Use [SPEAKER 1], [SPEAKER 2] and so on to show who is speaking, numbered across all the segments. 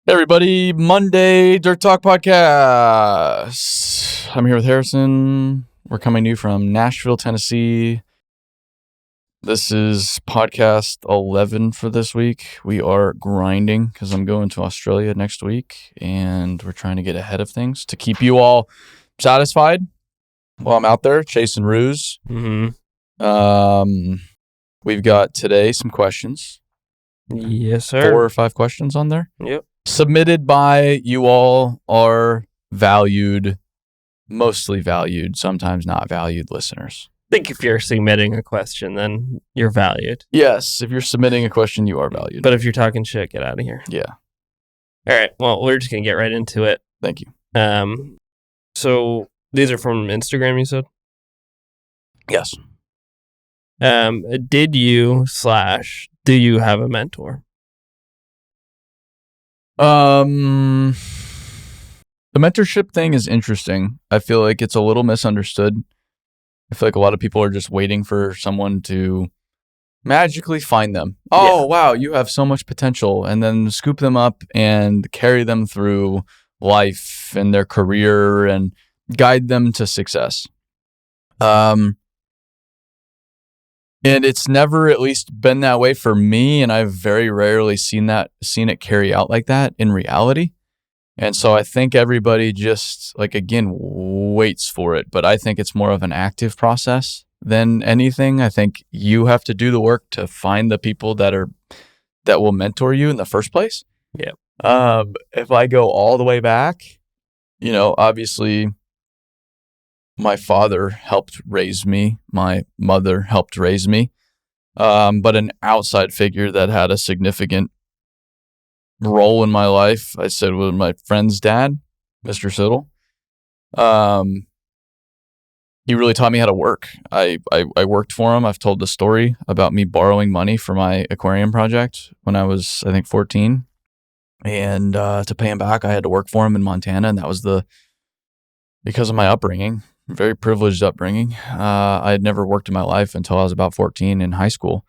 [SPEAKER 1] Hey everybody, Monday Dirt Talk Podcast. I'm here with Harrison. We're coming to you from Nashville, Tennessee. This is podcast 11 for this week. We are grinding because I'm going to Australia next week, and we're trying to get ahead of things to keep you all satisfied while I'm out there chasing ruse. We've got today some questions.
[SPEAKER 2] Yes, sir.
[SPEAKER 1] 4 or 5 questions on there.
[SPEAKER 2] Yep.
[SPEAKER 1] Submitted by you all, are valued, mostly valued, sometimes not valued listeners.
[SPEAKER 2] I think if you're submitting a question, then you're valued.
[SPEAKER 1] Yes, if you're submitting a question, you are valued.
[SPEAKER 2] But if you're talking shit, get out of here.
[SPEAKER 1] Yeah.
[SPEAKER 2] All right. Well, we're just going to get right into it.
[SPEAKER 1] Thank you.
[SPEAKER 2] So these are from Instagram, you said?
[SPEAKER 1] Yes.
[SPEAKER 2] Do you have a mentor?
[SPEAKER 1] The mentorship thing is interesting. I feel like it's a little misunderstood. I feel like a lot of people are just waiting for someone to magically find them. Oh, yeah. Wow, you have so much potential, and then scoop them up and carry them through life and their career and guide them to success. And it's never at least been that way for me, and I've very rarely seen it carry out like that in reality. And so I think everybody just, again, waits for it. But I think it's more of an active process than anything. I think you have to do the work to find the people that will mentor you in the first place.
[SPEAKER 2] Yeah.
[SPEAKER 1] If I go all the way back, obviously my father helped raise me. My mother helped raise me. But an outside figure that had a significant role in my life, I said, was my friend's dad, Mr. Siddle. He really taught me how to work. I worked for him. I've told the story about me borrowing money for my aquarium project when I was, I think, 14. And to pay him back, I had to work for him in Montana. And that was because of my upbringing. Very privileged upbringing. I had never worked in my life until I was about 14 in high school.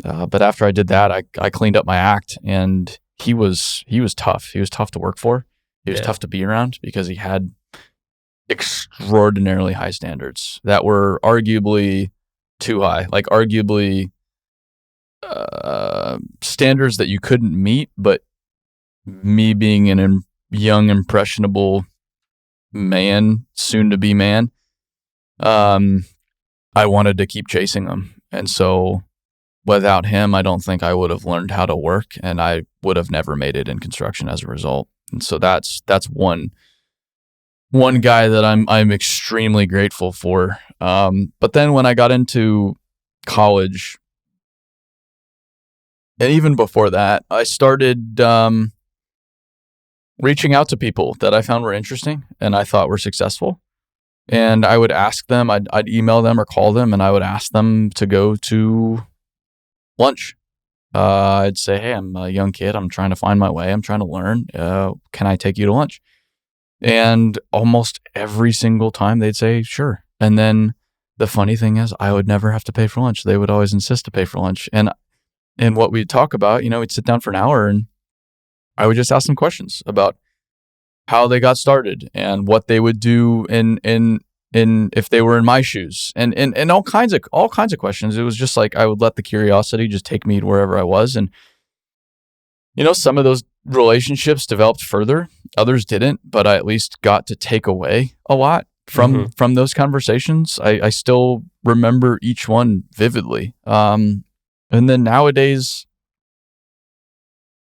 [SPEAKER 1] But after I did that, I cleaned up my act, and he was tough. He was tough to work for. He was tough to be around because he had extraordinarily high standards that were arguably too high, arguably standards that you couldn't meet. But me being an young, impressionable man, soon to be man, I wanted to keep chasing them. And so without him, I don't think I would have learned how to work, and I would have never made it in construction as a result. And so that's one guy that I'm extremely grateful for. But then when I got into college, and even before that, I started reaching out to people that I found were interesting and I thought were successful. And I would ask them, I'd email them or call them, and I would ask them to go to lunch. I'd say, hey, I'm a young kid. I'm trying to find my way. I'm trying to learn. Can I take you to lunch? And almost every single time they'd say, sure. And then the funny thing is, I would never have to pay for lunch. They would always insist to pay for lunch. And what we'd talk about, we'd sit down for an hour, and I would just ask them questions about how they got started and what they would do in if they were in my shoes, and all kinds of questions. It was just I would let the curiosity just take me to wherever I was. And some of those relationships developed further, others didn't, but I at least got to take away a lot from those conversations. I still remember each one vividly. And then nowadays,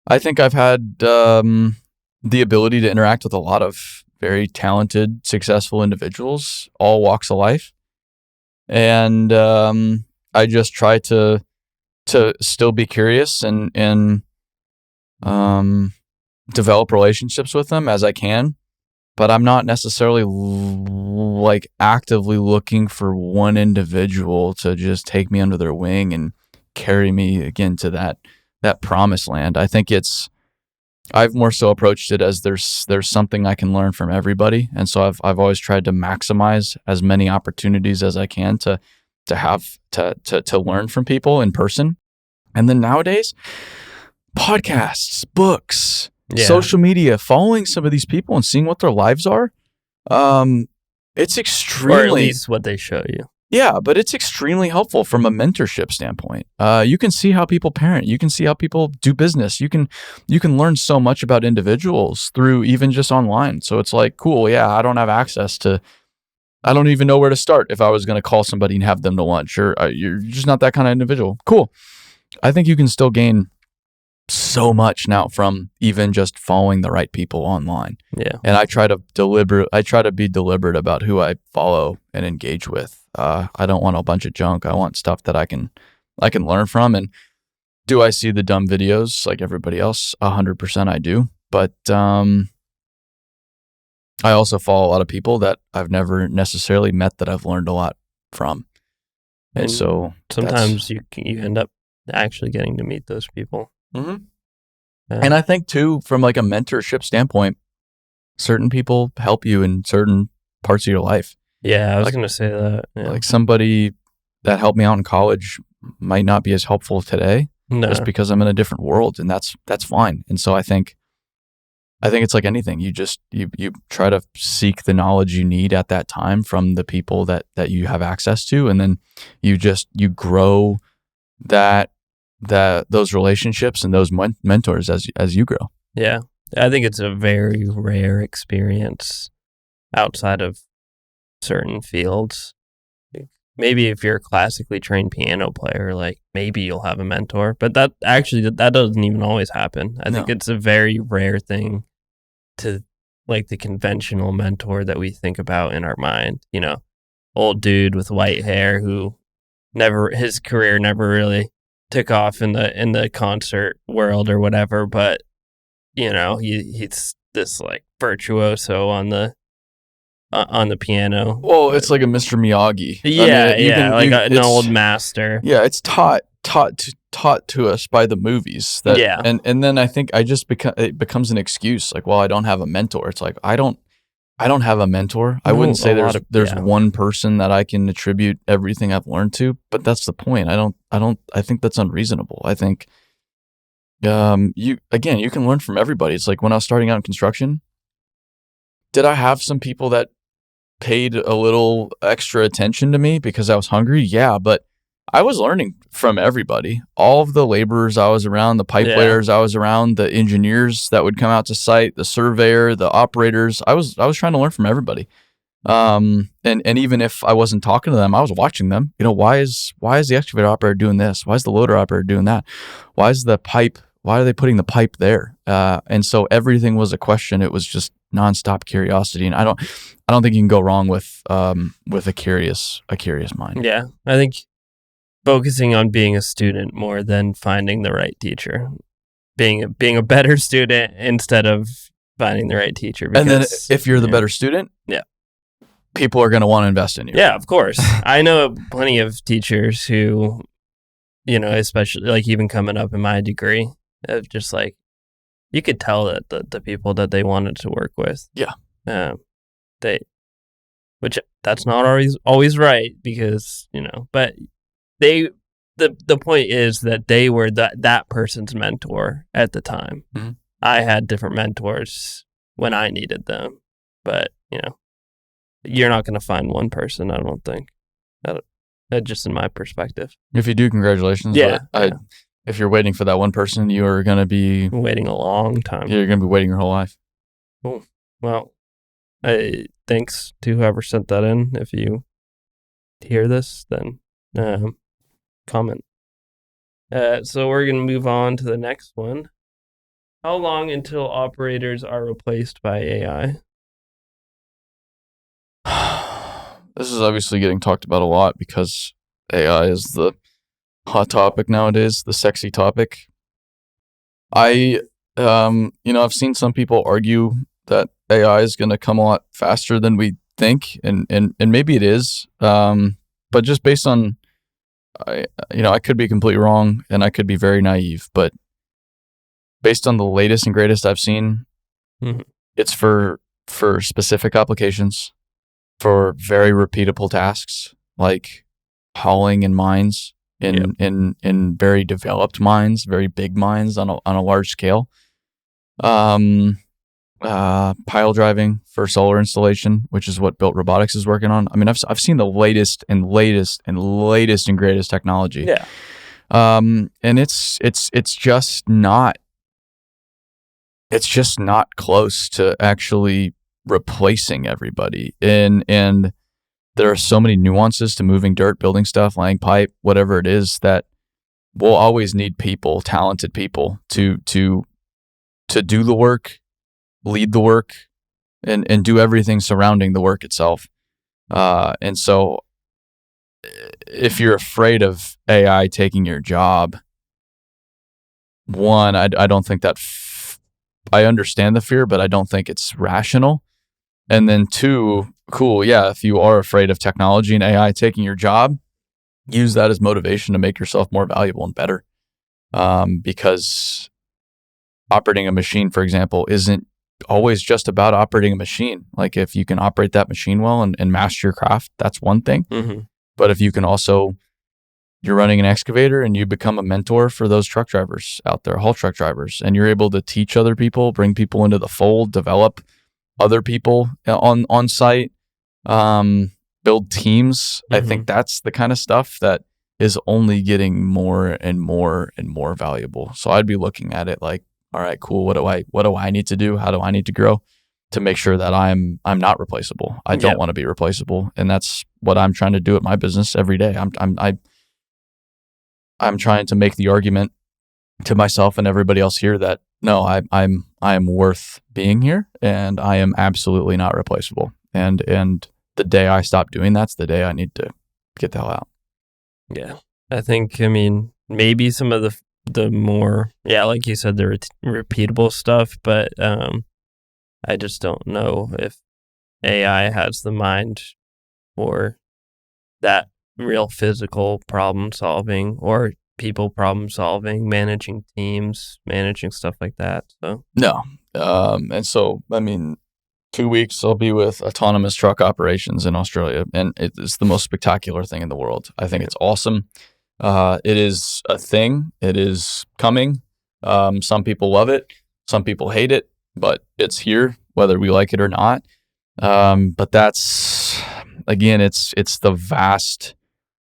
[SPEAKER 1] I think I've had the ability to interact with a lot of very talented, successful individuals, all walks of life. And I just try to still be curious and develop relationships with them as I can. But I'm not necessarily actively looking for one individual to just take me under their wing and carry me again to that promised land. I think I've more so approached it as there's something I can learn from everybody. And so I've always tried to maximize as many opportunities as I can to learn from people in person. And then nowadays, podcasts, books,
[SPEAKER 2] Yeah.
[SPEAKER 1] social media, following some of these people and seeing what their lives are. It's extremely,
[SPEAKER 2] or at least what they show you.
[SPEAKER 1] yeah, but it's extremely helpful from a mentorship standpoint. You can see how people parent. You can see how people do business. You can learn so much about individuals through even just online. So it's like, cool, yeah, I don't have access to, I don't even know where to start if I was going to call somebody and have them to lunch, or you're just not that kind of individual. Cool. I think you can still gain so much now from even just following the right people online.
[SPEAKER 2] Yeah.
[SPEAKER 1] And I try to be deliberate about who I follow and engage with. I don't want a bunch of junk. I want stuff that I can learn from. And do I see the dumb videos like everybody else? 100% I do. But I also follow a lot of people that I've never necessarily met that I've learned a lot from. And so
[SPEAKER 2] sometimes you end up actually getting to meet those people.
[SPEAKER 1] Mm-hmm. And I think too, from like a mentorship standpoint, certain people help you in certain parts of your life.
[SPEAKER 2] Yeah, I was going to say that. Yeah.
[SPEAKER 1] Like somebody that helped me out in college might not be as helpful today, just because I'm in a different world, and that's fine. And so I think it's like anything. You try to seek the knowledge you need at that time from the people that you have access to, and then you grow those relationships and those mentors as you grow.
[SPEAKER 2] Yeah. I think it's a very rare experience outside of certain fields. Maybe if you're a classically trained piano player, like maybe you'll have a mentor, but that doesn't even always happen. I think it's a very rare thing to like the conventional mentor that we think about in our mind, old dude with white hair who his career never really took off in the concert world or whatever, but he's this like virtuoso on the piano.
[SPEAKER 1] Well, it's like a Mr. Miyagi.
[SPEAKER 2] An old master.
[SPEAKER 1] Yeah, it's taught to us by the movies. And then I think it becomes an excuse. Like, well, I don't have a mentor. It's like I don't have a mentor. I wouldn't say there's one person that I can attribute everything I've learned to, but that's the point. I think that's unreasonable. I think you can learn from everybody. It's like when I was starting out in construction, did I have some people that paid a little extra attention to me because I was hungry? Yeah, but I was learning from everybody. All of the laborers I was around, the pipe layers I was around, the engineers that would come out to site, the surveyor, the operators. I was trying to learn from everybody. And even if I wasn't talking to them, I was watching them. Why is the excavator operator doing this? Why is the loader operator doing that? Why are they putting the pipe there? And so everything was a question. It was just nonstop curiosity. And I don't think you can go wrong with a curious mind.
[SPEAKER 2] Yeah. I think focusing on being a student more than finding the right teacher, being a better student instead of finding the right techer. Because,
[SPEAKER 1] and then if you're the better student, people are going to want to invest in you.
[SPEAKER 2] Yeah, of course. I know plenty of teachers who, especially like even coming up in my degree, just like you could tell that the people that they wanted to work with, which that's not always right because but the point is that they were that person's mentor at the time. Mm-hmm. I had different mentors when I needed them, but you're not going to find one person. I don't think that just in my perspective.
[SPEAKER 1] If you do, congratulations.
[SPEAKER 2] Yeah.
[SPEAKER 1] If you're waiting for that one person, you are going to be
[SPEAKER 2] waiting a long time.
[SPEAKER 1] You're going to be waiting your whole life.
[SPEAKER 2] Cool. Well, thanks to whoever sent that in. If you hear this, then comment. So we're going to move on to the next one. How long until operators are replaced by AI?
[SPEAKER 1] This is obviously getting talked about a lot because AI is the hot topic nowadays, the sexy topic. I've seen some people argue that AI is going to come a lot faster than we think, and maybe it is. But just based on, I could be completely wrong, and I could be very naive, but based on the latest and greatest I've seen, it's for specific applications, for very repeatable tasks like hauling in mines, in very developed mines, very big mines on a large scale. Pile driving for solar installation, which is what BuildWitt Robotics is working on. I mean, I've seen the latest and greatest technology.
[SPEAKER 2] Yeah.
[SPEAKER 1] And it's just not close to actually replacing everybody. And there are so many nuances to moving dirt, building stuff, laying pipe, whatever it is, that we'll always need people, talented people to do the work, lead the work, and do everything surrounding the work itself. And so if you're afraid of AI taking your job, one, I don't think that I understand the fear, but I don't think it's rational. And then two, cool, yeah, if you are afraid of technology and AI taking your job, use that as motivation to make yourself more valuable and better. Because operating a machine, for example, isn't always just about operating a machine. Like if you can operate that machine well and master your craft, that's one thing.
[SPEAKER 2] Mm-hmm.
[SPEAKER 1] But if you can also, you're running an excavator and you become a mentor for those truck drivers out there, haul truck drivers, and you're able to teach other people, bring people into the fold, develop other people on site, build teams.
[SPEAKER 2] Mm-hmm.
[SPEAKER 1] I think that's the kind of stuff that is only getting more and more and more valuable. So I'd be looking at it like, all right, cool. What do I need to do? How do I need to grow to make sure that I'm not replaceable? I don't want to be replaceable, and that's what I'm trying to do at my business every day. I'm trying to make the argument to myself and everybody else here that no, I am worth being here, and I am absolutely not replaceable. And the day I stop doing that's the day I need to get the hell out.
[SPEAKER 2] Yeah, I think, I mean, maybe some of the more, like you said, the repeatable stuff, but I just don't know if AI has the mind for that real physical problem solving or people problem solving, managing teams, managing stuff like that. So
[SPEAKER 1] no, and so I mean, 2 weeks I'll be with autonomous truck operations in Australia, and it's the most spectacular thing in the world. I think it's awesome. It is a thing. It is coming. Some people love it. Some people hate it, but it's here, whether we like it or not. But that's, again, it's the vast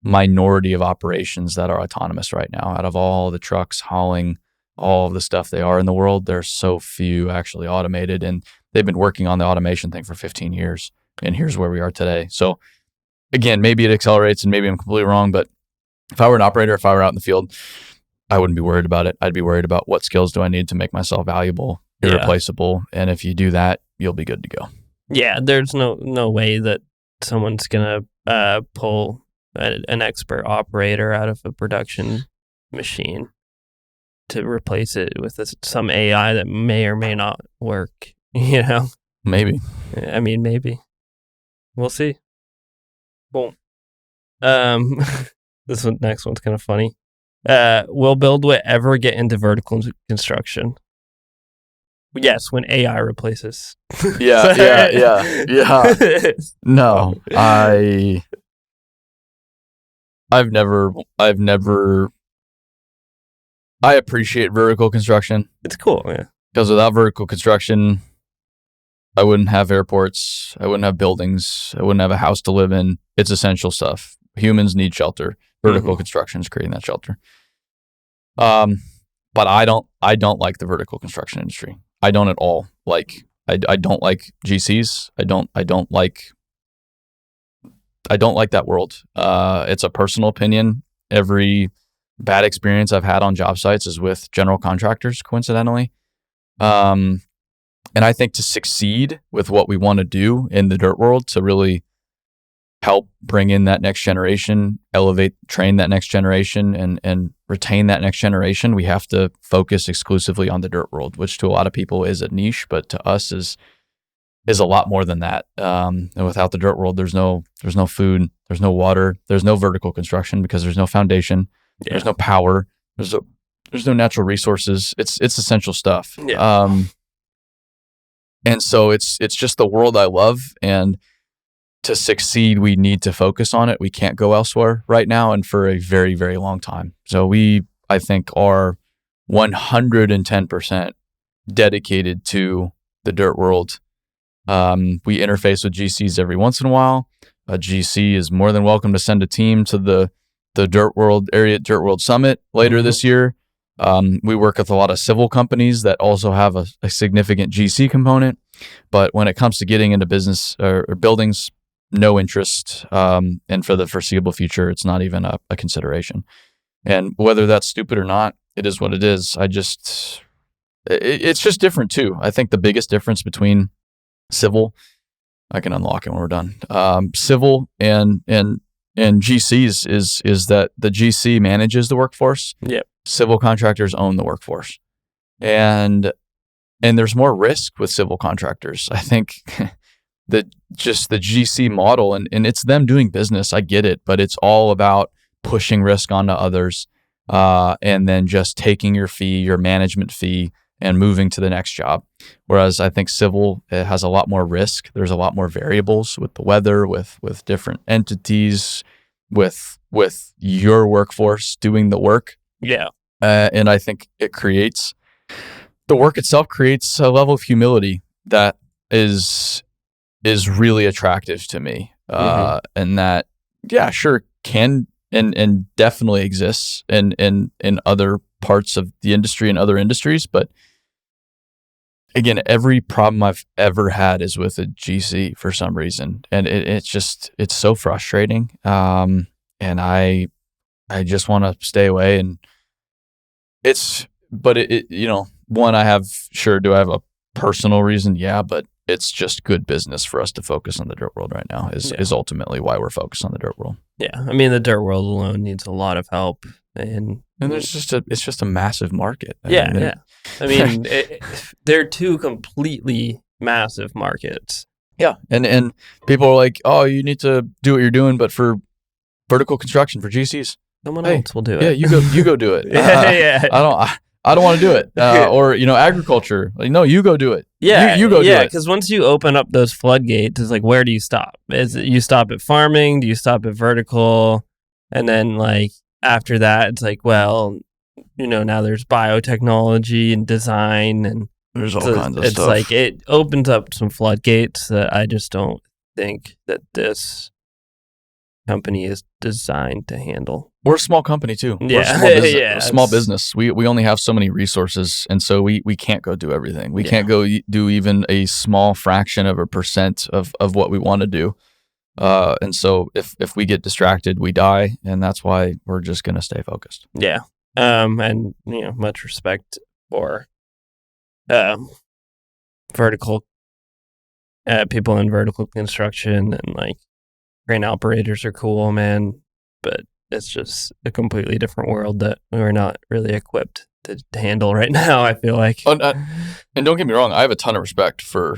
[SPEAKER 1] minority of operations that are autonomous right now. Out of all the trucks hauling all of the stuff they are in the world, there's so few actually automated, and they've been working on the automation thing for 15 years, and here's where we are today. So again, maybe it accelerates and maybe I'm completely wrong, but if I were an operator, if I were out in the field, I wouldn't be worried about it. I'd be worried about what skills do I need to make myself valuable, irreplaceable, and if you do that, you'll be good to go.
[SPEAKER 2] Yeah, there's no way that someone's gonna pull an expert operator out of a production machine to replace it with some AI that may or may not work. You know,
[SPEAKER 1] maybe.
[SPEAKER 2] I mean, maybe. We'll see. Boom. This next one's kind of funny. Will BuildWitt ever get into vertical construction? Yes, when AI replaces.
[SPEAKER 1] Yeah. No, I've never. I appreciate vertical construction.
[SPEAKER 2] It's cool, yeah.
[SPEAKER 1] Because without vertical construction, I wouldn't have airports. I wouldn't have buildings. I wouldn't have a house to live in. It's essential stuff. Humans need shelter. Vertical construction is creating that shelter. But I don't like the vertical construction industry. I don't at all. Like I don't like GCs. I don't like that world. It's a personal opinion. Every bad experience I've had on job sites is with general contractors, coincidentally. And I think to succeed with what we want to do in the dirt world, to really help bring in that next generation, elevate, train that next generation, and retain that next generation, we have to focus exclusively on the dirt world, which to a lot of people is a niche, but to us is a lot more than that. And without the dirt world, there's no food, there's no water, there's no vertical construction because there's no foundation, there's no power, there's no natural resources. It's essential stuff. And so it's just the world I love, and to succeed, we need to focus on it. We can't go elsewhere right now and for a very, very long time. So I think, are 110% dedicated to the dirt world. We interface with GCs every once in a while. A GC is more than welcome to send a team to the Dirt World area Dirt World Summit later this year. We work with a lot of civil companies that also have a significant GC component. But when it comes to getting into business or buildings, no interest. And for the foreseeable future, it's not even a consideration. And whether that's stupid or not, it is what it is. It's just different too. I think the biggest difference between civil, I can unlock it when we're done. Civil and GCs is that the GC manages the workforce.
[SPEAKER 2] Yep. Civil
[SPEAKER 1] contractors own the workforce, and there's more risk with civil contractors. I think that just the GC model and it's them doing business. I get it, but it's all about pushing risk onto others, and then just taking your fee, your management fee, and moving to the next job. Whereas I think civil, it has a lot more risk. There's a lot more variables with the weather, with different entities, with your workforce doing the work.
[SPEAKER 2] Yeah.
[SPEAKER 1] And I think the work itself creates a level of humility that is really attractive to me. And that, yeah, sure, can and definitely exists in other parts of the industry and other industries. But again, every problem I've ever had is with a GC for some reason. And it's so frustrating. And I just want to stay away. And one, I have, sure, do I have a personal reason? Yeah, but it's just good business for us to focus on the dirt world right now is ultimately why we're focused on the dirt world.
[SPEAKER 2] Yeah. I mean, the dirt world alone needs a lot of help. And
[SPEAKER 1] it's just a massive market.
[SPEAKER 2] I mean, they're two completely massive markets.
[SPEAKER 1] Yeah. And people are like, oh, you need to do what you're doing, but for vertical construction, for GCs.
[SPEAKER 2] Someone else will do it.
[SPEAKER 1] Yeah, you go do it.
[SPEAKER 2] Yeah.
[SPEAKER 1] I don't want to do it. Or, agriculture. Like, no, you go do it.
[SPEAKER 2] Yeah.
[SPEAKER 1] You go do it.
[SPEAKER 2] Yeah, because once you open up those floodgates, it's like, where do you stop? Is it you stop at farming? Do you stop at vertical? And then, like, after that, it's like, well, now there's biotechnology and design. And
[SPEAKER 1] there's all kinds of stuff.
[SPEAKER 2] It's like, it opens up some floodgates that I just don't think that this company is designed to handle.
[SPEAKER 1] We're a small company too.
[SPEAKER 2] Yeah.
[SPEAKER 1] We're a small business. We only have so many resources, and so we can't go do everything. We can't go do even a small fraction of a percent of what we want to do. And so if we get distracted, we die, and that's why we're just going to stay focused.
[SPEAKER 2] Yeah. And much respect for vertical people in vertical construction, and like crane operators are cool, man, but it's just a completely different world that we're not really equipped to handle right now, I feel like.
[SPEAKER 1] And don't get me wrong, I have a ton of respect for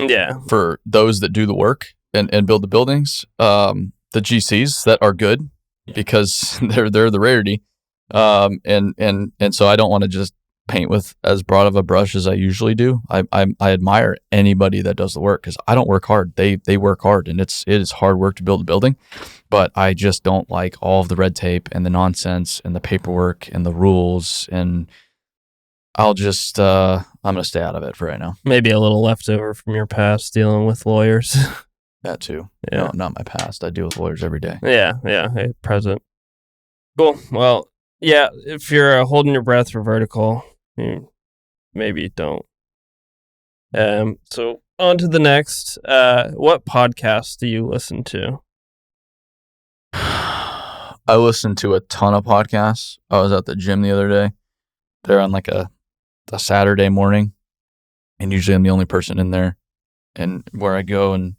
[SPEAKER 1] those that do the work and build the buildings, the GCs that are good, because they're the rarity. And so I don't want to just paint with as broad of a brush as I usually do. I admire anybody that does the work, because I don't work hard. They work hard, and it is hard work to build a building. But I just don't like all of the red tape and the nonsense and the paperwork and the rules. And I'll just I'm gonna stay out of it for right now.
[SPEAKER 2] Maybe a little leftover from your past dealing with lawyers.
[SPEAKER 1] That too.
[SPEAKER 2] Yeah.
[SPEAKER 1] No, not my past. I deal with lawyers every day.
[SPEAKER 2] Yeah. Hey, present. Cool. Well, yeah. If you're holding your breath for vertical, maybe don't. So on to the next. What podcast do you listen to?
[SPEAKER 1] I listen to a ton of podcasts. I was at the gym the other day. They're on like a Saturday morning, and usually I'm the only person in there. And where I go, and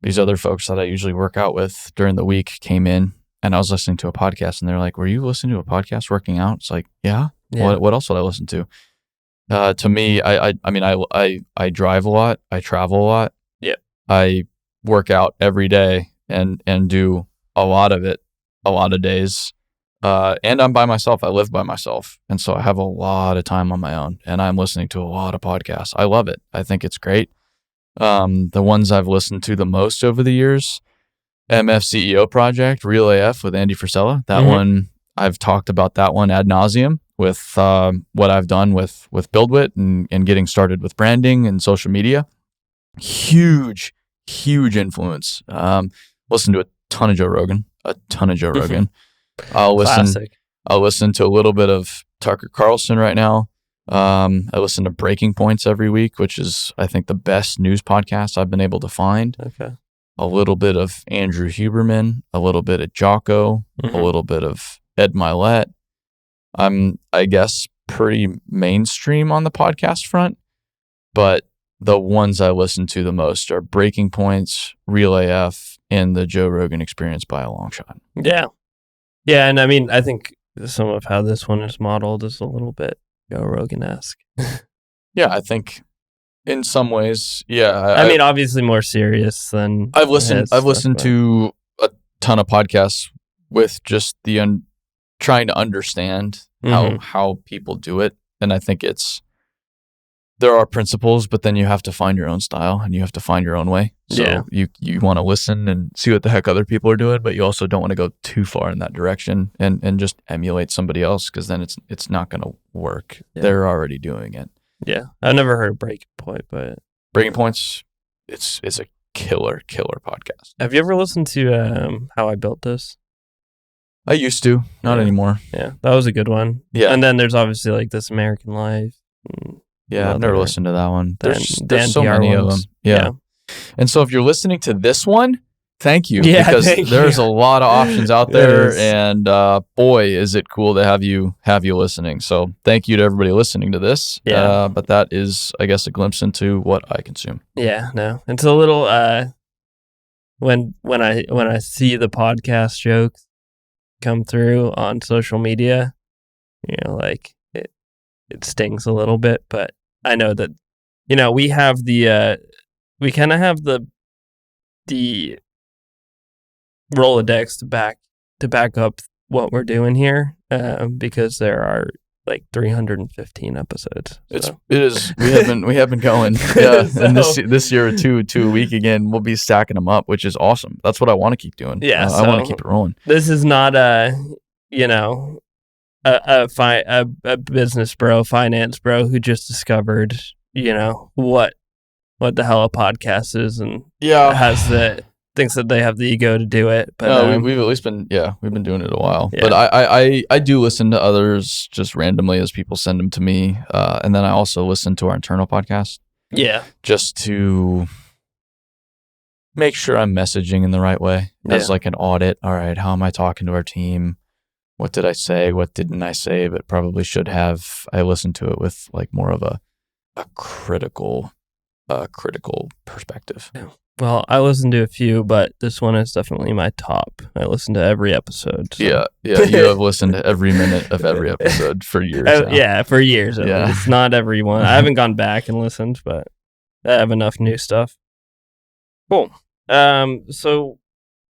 [SPEAKER 1] these other folks that I usually work out with during the week came in, and I was listening to a podcast, and they're like, "Were you listening to a podcast working out?" It's like, yeah. What else would I listen to? To me, I drive a lot. I travel a lot.
[SPEAKER 2] Yep.
[SPEAKER 1] I work out every day and do a lot of it, a lot of days. And I'm by myself. I live by myself. And so I have a lot of time on my own, and I'm listening to a lot of podcasts. I love it. I think it's great. The ones I've listened to the most over the years, MF CEO Project, Real AF with Andy Frisella. That one, I've talked about that one ad nauseum with what I've done with BuildWitt and getting started with branding and social media. Huge influence. Listen to a ton of Joe Rogan. I'll listen to a little bit of Tucker Carlson right now. I listen to Breaking Points every week, which is, I think, the best news podcast I've been able to find.
[SPEAKER 2] Okay.
[SPEAKER 1] A little bit of Andrew Huberman, a little bit of Jocko, a little bit of Ed Milet. I'm, I guess, pretty mainstream on the podcast front, but the ones I listen to the most are Breaking Points, Real AF, and the Joe Rogan Experience by a long shot.
[SPEAKER 2] Yeah. Yeah, and I mean, I think some of how this one is modeled is a little bit Joe Rogan-esque.
[SPEAKER 1] Yeah, I think in some ways, yeah.
[SPEAKER 2] I mean, obviously more serious than
[SPEAKER 1] I've listened to a ton of podcasts with just the trying to understand how people do it, and I think there are principles, but then you have to find your own style and you have to find your own way. So you want to listen and see what the heck other people are doing, but you also don't want to go too far in that direction and just emulate somebody else, because then it's not going to work. Yeah. They're already doing it.
[SPEAKER 2] Yeah, I've never heard of Breaking Point, but
[SPEAKER 1] Breaking Points, it's a killer podcast.
[SPEAKER 2] Have you ever listened to How I Built This?
[SPEAKER 1] I used to, not anymore.
[SPEAKER 2] Yeah, that was a good one. Yeah, and then there's obviously like This American Life.
[SPEAKER 1] Yeah, I've never listened to that one. There's so many of them. Yeah. And so if you're listening to this one, thank you, because there's a lot of options out there, and boy, is it cool to have you listening. So thank you to everybody listening to this. Yeah. But that is, I guess, a glimpse into what I consume. Yeah, no. It's a little when I see the podcast jokes come through on social media, like it stings a little bit, but I know that, we have we kind of have the Rolodex to back up what we're doing here, because there are like 315 episodes. So. We have been going. Yeah. So, and this year, two a week again, we'll be stacking them up, which is awesome. That's what I want to keep doing. Yeah. I want to keep it rolling. This is not a business bro, finance bro who just discovered, what the hell a podcast is, and thinks that they have the ego to do it. But no, we've at least been doing it a while. Yeah. But I do listen to others just randomly as people send them to me, and then I also listen to our internal podcast. Yeah, just to make sure I'm messaging in the right way, as like an audit. All right, how am I talking to our team? What did I say? What didn't I say? But probably should have. I listened to it with like more of a critical perspective. Yeah. Well, I listened to a few, but this one is definitely my top. I listen to every episode. So. Yeah. You have listened to every minute of every episode for years. For years. It's not every one. I haven't gone back and listened, but I have enough new stuff. Cool. So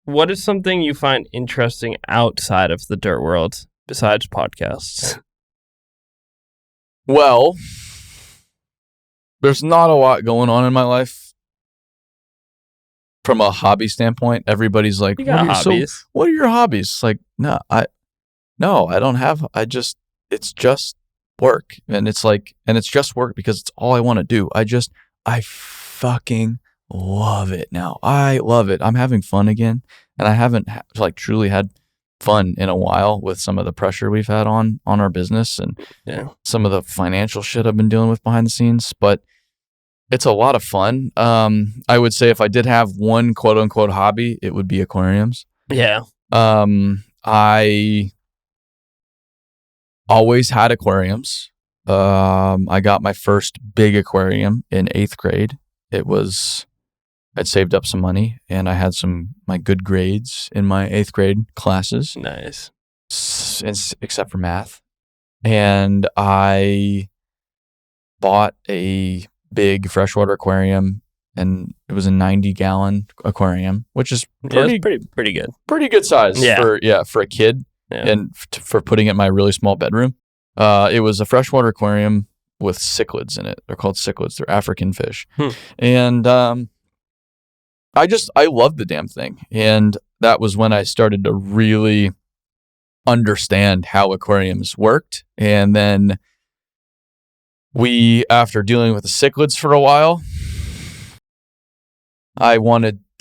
[SPEAKER 1] what is something you find interesting outside of the dirt world besides podcasts? Well, there's not a lot going on in my life from a hobby standpoint. Everybody's like, what are your hobbies? Like, no, I don't have, it's just work. And it's just work because it's all I want to do. I fucking love it now. I love it. I'm having fun again. And I haven't truly had fun in a while with some of the pressure we've had on our business and some of the financial shit I've been dealing with behind the scenes. But it's a lot of fun. I would say if I did have one quote unquote hobby, it would be aquariums. Yeah. I always had aquariums. I got my first big aquarium in 8th grade. I'd saved up some money and I had my good grades in my 8th grade classes. Nice. Except for math. And I bought a big freshwater aquarium, and it was a 90-gallon aquarium, which is pretty good. Pretty good size for a kid and for putting it in my really small bedroom. It was a freshwater aquarium with cichlids in it. They're called cichlids. They're African fish. And I loved the damn thing. And that was when I started to really understand how aquariums worked. And then after dealing with the cichlids for a while, I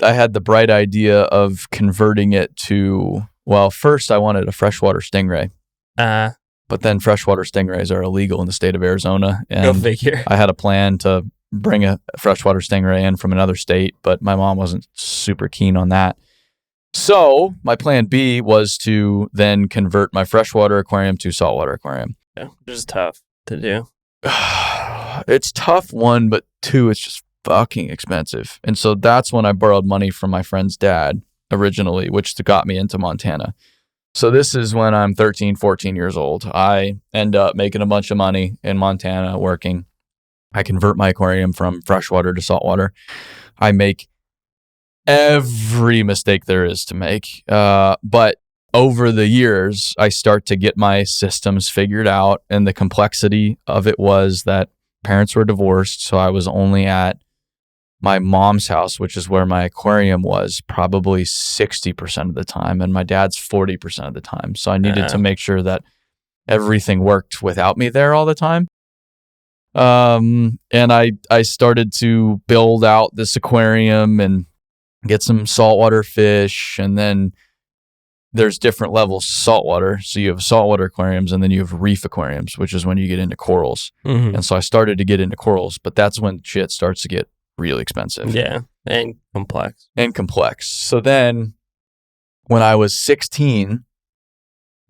[SPEAKER 1] had the bright idea of converting it to, well, first I wanted a freshwater stingray. But then freshwater stingrays are illegal in the state of Arizona. And
[SPEAKER 2] Go figure.
[SPEAKER 1] I had a plan to bring a freshwater stingray in from another state, but my mom wasn't super keen on that. So my plan B was to then convert my freshwater aquarium to saltwater aquarium.
[SPEAKER 2] Yeah, which is tough to do.
[SPEAKER 1] It's tough, one, but two, it's just fucking expensive. And so that's when I borrowed money from my friend's dad originally, which got me into Montana. So this is when I'm 13, 14 years old. I end up making a bunch of money in Montana working. I convert my aquarium from freshwater to saltwater. I make every mistake there is to make. But over the years, I start to get my systems figured out. And the complexity of it was that parents were divorced. So I was only at my mom's house, which is where my aquarium was, probably 60% of the time, and my dad's 40% of the time. So I needed to make sure that everything worked without me there all the time. And I started to build out this aquarium and get some saltwater fish, and then there's different levels of saltwater. So you have saltwater aquariums, and then you have reef aquariums, which is when you get into corals. Mm-hmm. And so I started to get into corals, but that's when shit starts to get really expensive.
[SPEAKER 2] Yeah, and complex.
[SPEAKER 1] So then when I was 16,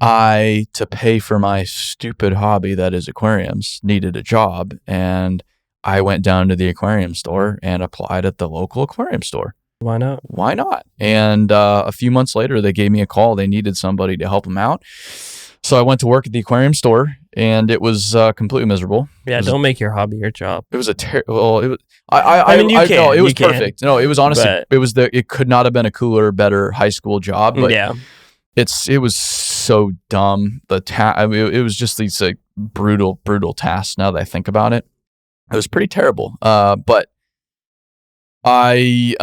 [SPEAKER 1] to pay for my stupid hobby that is aquariums, needed a job. And I went down to the aquarium store and applied at the local aquarium store.
[SPEAKER 2] Why not?
[SPEAKER 1] And a few months later, they gave me a call. They needed somebody to help them out. So I went to work at the aquarium store, and it was completely miserable.
[SPEAKER 2] Yeah, don't make your hobby your job.
[SPEAKER 1] It was a terrible. It was. No, it was perfect. No, it was honestly. It could not have been a cooler, better high school job. But yeah, it was so dumb. It was just these like brutal tasks. Now that I think about it, it was pretty terrible. But I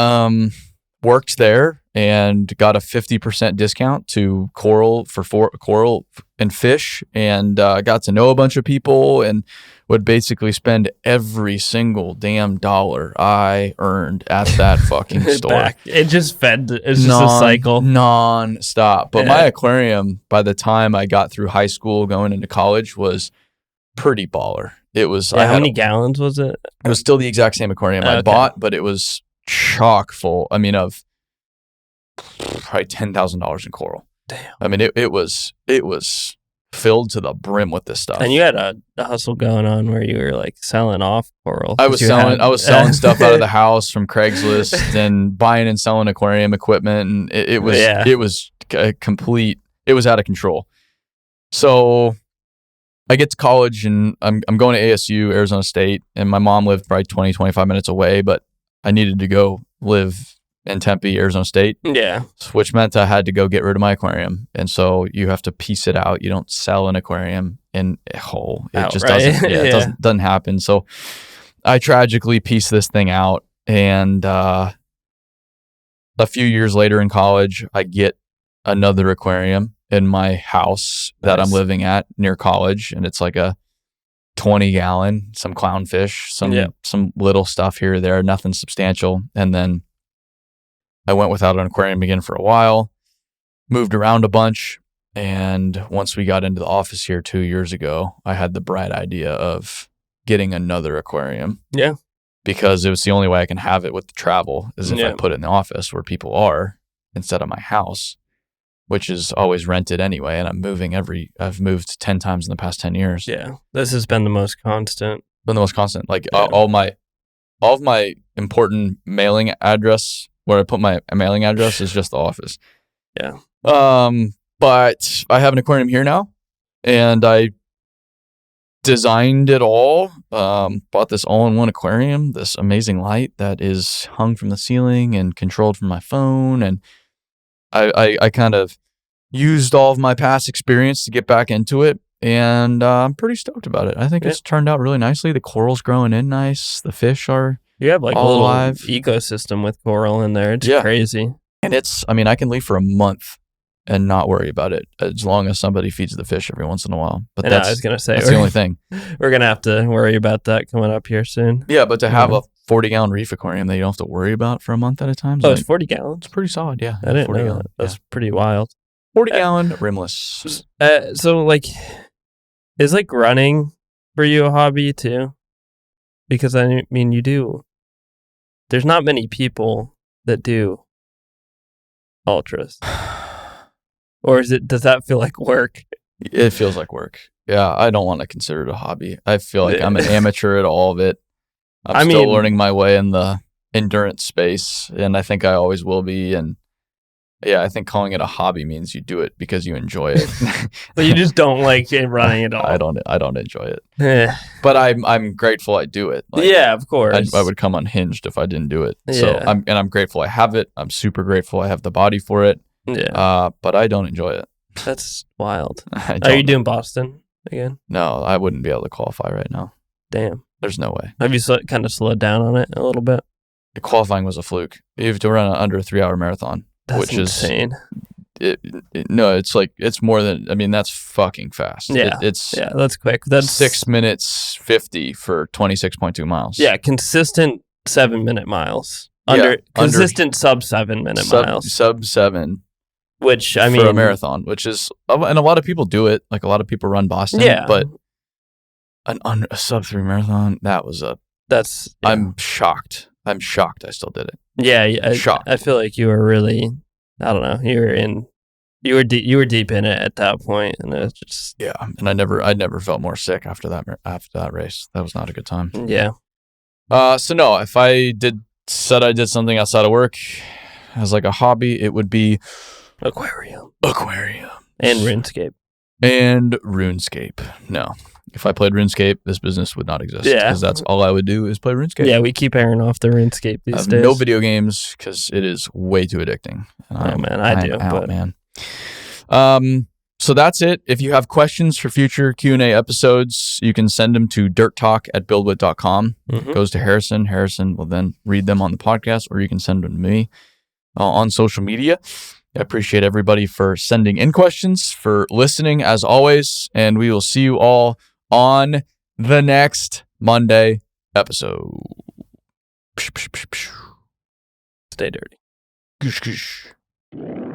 [SPEAKER 1] worked there and got a 50% discount to coral and fish, and got to know a bunch of people, and would basically spend every single damn dollar I earned at that fucking store.
[SPEAKER 2] It just fed. It's just a cycle,
[SPEAKER 1] non-stop. But my aquarium, by the time I got through high school, going into college, was pretty baller. It was.
[SPEAKER 2] Yeah, how many gallons was it?
[SPEAKER 1] It was still the exact same aquarium I bought, but it was chock full. I mean, of probably $10,000 in coral.
[SPEAKER 2] Damn.
[SPEAKER 1] I mean, it was filled to the brim with this stuff.
[SPEAKER 2] And you had a hustle going on where you were like selling off coral.
[SPEAKER 1] I was selling stuff out of the house from Craigslist and buying and selling aquarium equipment, and it was a complete. It was out of control. So I get to college, and I'm going to ASU, Arizona State, and my mom lived probably 20, 25 minutes away, but I needed to go live in Tempe, Arizona State.
[SPEAKER 2] Yeah.
[SPEAKER 1] Which meant I had to go get rid of my aquarium. And so you have to piece it out. You don't sell an aquarium in whole. It just doesn't. Yeah, it doesn't happen. So I tragically pieced this thing out. And a few years later in college, I get another aquarium in my house that I'm living at near college. And it's like a 20-gallon, some clownfish, some little stuff here or there, nothing substantial. And then I went without an aquarium again for a while, moved around a bunch. And once we got into the office here 2 years ago, I had the bright idea of getting another aquarium.
[SPEAKER 2] Yeah. Because
[SPEAKER 1] it was the only way I can have it with the travel is if I put it in the office where people are instead of my house, which is always rented anyway. And I've moved 10 times in the past 10 years.
[SPEAKER 2] Yeah. This has been the most constant.
[SPEAKER 1] Like all of my important mailing address, where I put my mailing address, is just the office.
[SPEAKER 2] Yeah.
[SPEAKER 1] But I have an aquarium here now, and I designed it all. Bought this all-in-one aquarium, this amazing light that is hung from the ceiling and controlled from my phone. And I kind of used all of my past experience to get back into it, and I'm pretty stoked about it. I think it's turned out really nicely. The coral's growing in nice. The fish are
[SPEAKER 2] You have like
[SPEAKER 1] all
[SPEAKER 2] a little
[SPEAKER 1] alive.
[SPEAKER 2] ecosystem with coral in there. It's crazy.
[SPEAKER 1] And I can leave for a month and not worry about it as long as somebody feeds the fish every once in a while. But
[SPEAKER 2] And I was going to say,
[SPEAKER 1] that's the only thing.
[SPEAKER 2] We're going to have to worry about that coming up here soon.
[SPEAKER 1] Yeah, but to have a 40-gallon reef aquarium that you don't have to worry about for a month at a time.
[SPEAKER 2] Oh, it's 40 gallons?
[SPEAKER 1] It's pretty solid, yeah.
[SPEAKER 2] I didn't know that. That's pretty wild.
[SPEAKER 1] 40-gallon rimless.
[SPEAKER 2] So, like, is like running for you a hobby too? Because I mean, you do. There's not many people that do ultras. Or does that feel like work?
[SPEAKER 1] It feels like work. Yeah, I don't want to consider it a hobby. I feel like I'm an amateur at all of it. I'm still learning my way in the endurance space, and I think I always will be. And yeah, I think calling it a hobby means you do it because you enjoy it.
[SPEAKER 2] But you just don't like running at all.
[SPEAKER 1] I don't enjoy it. But I'm grateful I do it.
[SPEAKER 2] Like, yeah, of course.
[SPEAKER 1] I would come unhinged if I didn't do it.
[SPEAKER 2] Yeah.
[SPEAKER 1] So I'm grateful I have it. I'm super grateful I have the body for it.
[SPEAKER 2] Yeah.
[SPEAKER 1] But I don't enjoy it.
[SPEAKER 2] That's wild. Are you doing Boston again?
[SPEAKER 1] No, I wouldn't be able to qualify right now.
[SPEAKER 2] Damn.
[SPEAKER 1] There's no way.
[SPEAKER 2] Have you kind of slowed down on it a little bit?
[SPEAKER 1] The qualifying was a fluke. You have to run under a 3-hour marathon.
[SPEAKER 2] That's insane.
[SPEAKER 1] No, it's like, it's more than, I mean, that's fucking fast.
[SPEAKER 2] Yeah. That's quick. That's
[SPEAKER 1] 6 minutes 50 for 26.2 miles.
[SPEAKER 2] Yeah. Consistent 7-minute miles. Consistent sub 7-minute miles.
[SPEAKER 1] Sub 7.
[SPEAKER 2] Which, I mean,
[SPEAKER 1] for a marathon, which is, and a lot of people do it. Like a lot of people run Boston.
[SPEAKER 2] Yeah.
[SPEAKER 1] But a sub 3 marathon, I'm shocked. I'm shocked I still did it.
[SPEAKER 2] Yeah,
[SPEAKER 1] shocked.
[SPEAKER 2] I feel like you were really, I don't know, you were deep in it at that point, and it was just
[SPEAKER 1] And I never felt more sick after that race. That was not a good time.
[SPEAKER 2] Yeah.
[SPEAKER 1] So no, if I said I did something outside of work as like a hobby, it would be
[SPEAKER 2] aquarium
[SPEAKER 1] and
[SPEAKER 2] RuneScape.
[SPEAKER 1] No. If I played RuneScape, this business would not exist. Because that's all I would do is play RuneScape.
[SPEAKER 2] Yeah, we keep airing off the RuneScape these days.
[SPEAKER 1] No video games because it is way too addicting.
[SPEAKER 2] Man.
[SPEAKER 1] So that's it. If you have questions for future Q&A episodes, you can send them to dirttalk@buildwitt.com.
[SPEAKER 2] Mm-hmm.
[SPEAKER 1] It goes to Harrison. Harrison will then read them on the podcast, or you can send them to me on social media. I appreciate everybody for sending in questions, for listening as always, and we will see you all on the next Monday episode.
[SPEAKER 2] Stay dirty.
[SPEAKER 1] Goosh, goosh.